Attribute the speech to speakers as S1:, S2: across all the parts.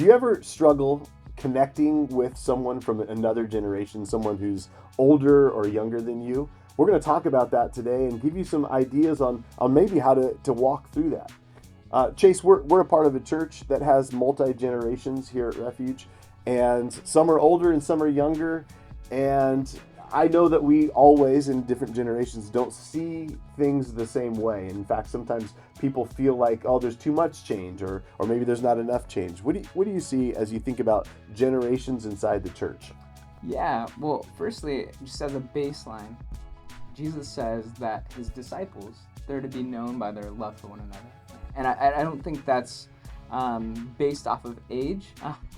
S1: Do you ever struggle connecting with someone from another generation, someone who's older or younger than you? We're going to talk about that today and give you some ideas on maybe how to walk through that. Chase, we're a part of a church that has multi-generations here at Refuge, and some are older and some are younger, and I know that we always, in different generations, don't see things the same way. In fact, sometimes people feel like, oh, there's too much change, or maybe there's not enough change. What do you see as you think about generations inside the church?
S2: Yeah, well, firstly, just as a baseline, Jesus says that his disciples, they're to be known by their love for one another. And I don't think that's based off of age,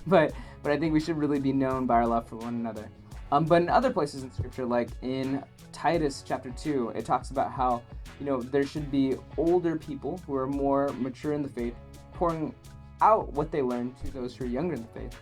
S2: but I think we should really be known by our love for one another. But in other places in Scripture, like in Titus chapter 2, it talks about how, there should be older people who are more mature in the faith, pouring out what they learned to those who are younger in the faith.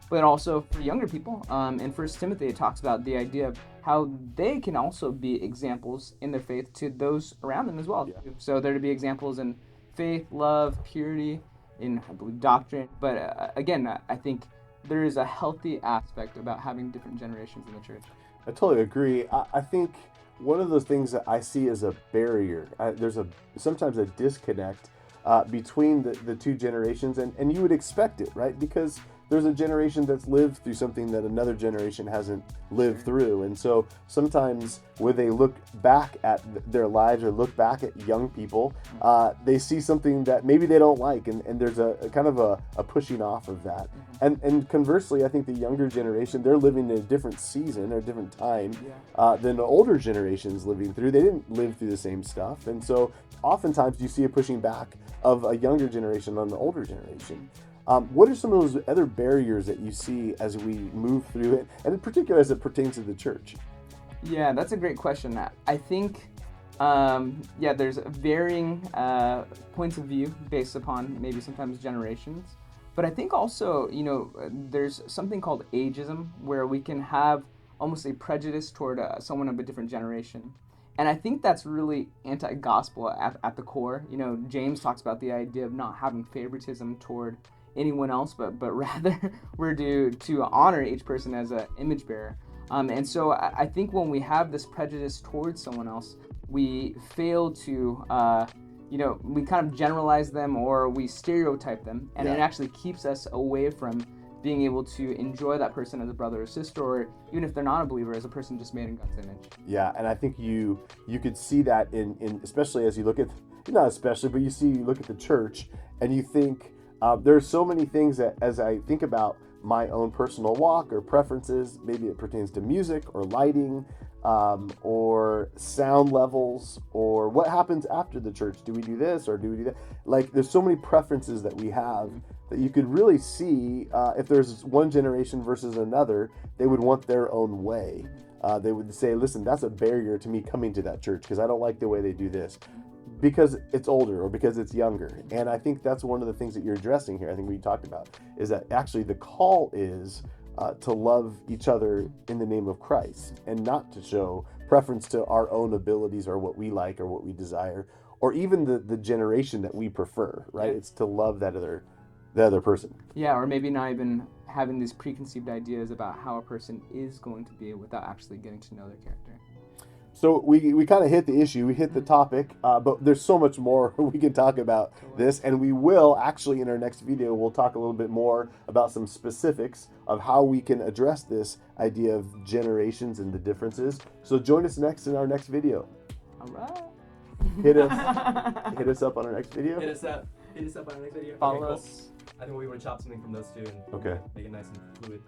S2: But also for younger people, in 1 Timothy, it talks about the idea of how they can also be examples in their faith to those around them as well. Yeah. So they're to be examples in faith, love, purity, in, I believe, doctrine. But again, I think there is a healthy aspect about having different generations in the church.
S1: I totally agree. I think one of those things that I see as a barrier, there's sometimes a disconnect between the two generations, and you would expect it, right? Because there's a generation that's lived through something that another generation hasn't lived through. And so sometimes when they look back at their lives or look back at young people, they see something that maybe they don't like, and there's a kind of a pushing off of that. And conversely, I think the younger generation, they're living in a different season or a different time than the older generation's living through. They didn't live through the same stuff. And so oftentimes you see a pushing back of a younger generation on the older generation. What are some of those other barriers that you see as we move through it, and in particular as it pertains to the church?
S2: Yeah, that's a great question. I think, there's varying points of view based upon maybe sometimes generations. But I think also, there's something called ageism, where we can have almost a prejudice toward someone of a different generation. And I think that's really anti-gospel at the core. James talks about the idea of not having favoritism toward anyone else, but rather we're due to honor each person as an image bearer. And so I think when we have this prejudice towards someone else, we fail to, we kind of generalize them or we stereotype them, and it actually keeps us away from being able to enjoy that person as a brother or sister, or even if they're not a believer, as a person just made in God's image.
S1: Yeah, and I think you could see that in especially as you look at, not especially, but you look at the church, and you think, there's so many things that as I think about my own personal walk or preferences, maybe it pertains to music or lighting, or sound levels, or what happens after the church. Do we do this or do we do that? Like, there's so many preferences that we have that you could really see if there's one generation versus another, they would want their own way. They would say, listen, that's a barrier to me coming to that church because I don't like the way they do this, because it's older or because it's younger. And I think that's one of the things that you're addressing here. I think we talked about is that actually the call is to love each other in the name of Christ, and not to show preference to our own abilities or what we like or what we desire, or even the generation that we prefer, right? It's to love the other person.
S2: Yeah, or maybe not even having these preconceived ideas about how a person is going to be without actually getting to know their character.
S1: So we kind of hit the issue, we hit the topic, but there's so much more we can talk about this, and we will actually in our next video, we'll talk a little bit more about some specifics of how we can address this idea of generations and the differences. So join us next in our next video.
S2: All right.
S1: Hit us up on our next video.
S3: Hit us up on our next video.
S2: Follow
S3: Okay, cool.
S2: us.
S3: I think we want to chop something from those two and make it nice and fluid.